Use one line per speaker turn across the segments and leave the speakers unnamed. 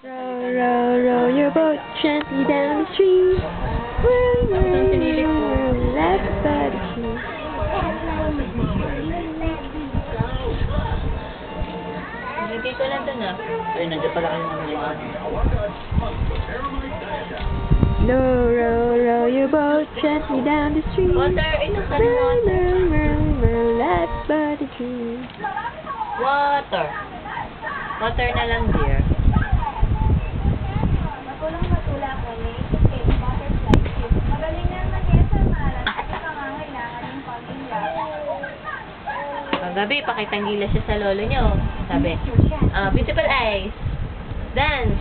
Row, row, row your boat gently down the stream. Row, row, row, left by the tree.
Dito lang dun ah.
Ay, nandiyan pala kayo ng mga.
Row, row, row your boat gently down the stream.
Water, inom ka ng
Row,
water.
row, row, row, left by the tree.
Water. Water na lang, dear.
Magulang matula ko ni butterfly tip. Magaling naman kaya sa malas at pangangailangan ng pamilya.
Paggabi, pakitang gila siya sa lolo niyo. Sabi, beautiful eyes. Dance.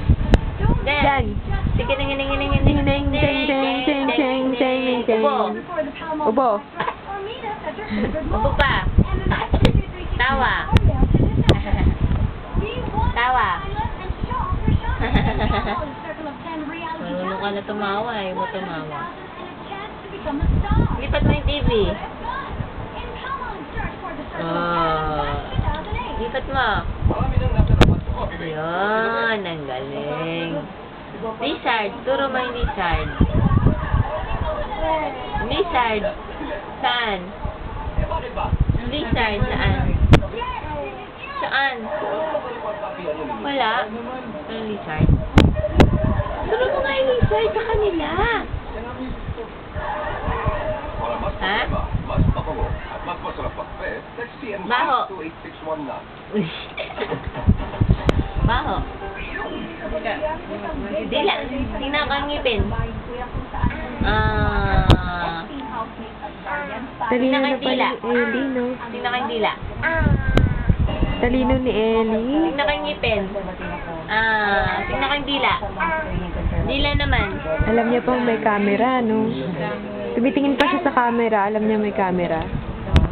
Dance. Sige, ning, ning, ning, ning, ning, ning, ning, ning, ning, ning, ning. Ubo.
Ubo.
Ubo pa. Tawa. Tawa. Marunong ka na tumawa eh. Mo tumawa. Lipat mo yung TV. Lipat mo. Yun, ang galing. Lizard, turo mo yung lizard. Lizard. Saan? Lizard, saan? Saan? Wala? Anong lizard? Turo mo nga yung lizard sa kanila. Ha? Baho. Baho. Dila. Tingnan ko ang ngipin.
Talino
Tingnan
na
kang dila.
pala ni Ellie, no?
Tingnan ko ang dila.
Talino ni Ellie.
Tingnan ko ang ngipin. Tingnan ko ang dila. Dila naman.
Alam niya pang may camera, no? Tumitingin pa siya sa camera. Alam niya may camera.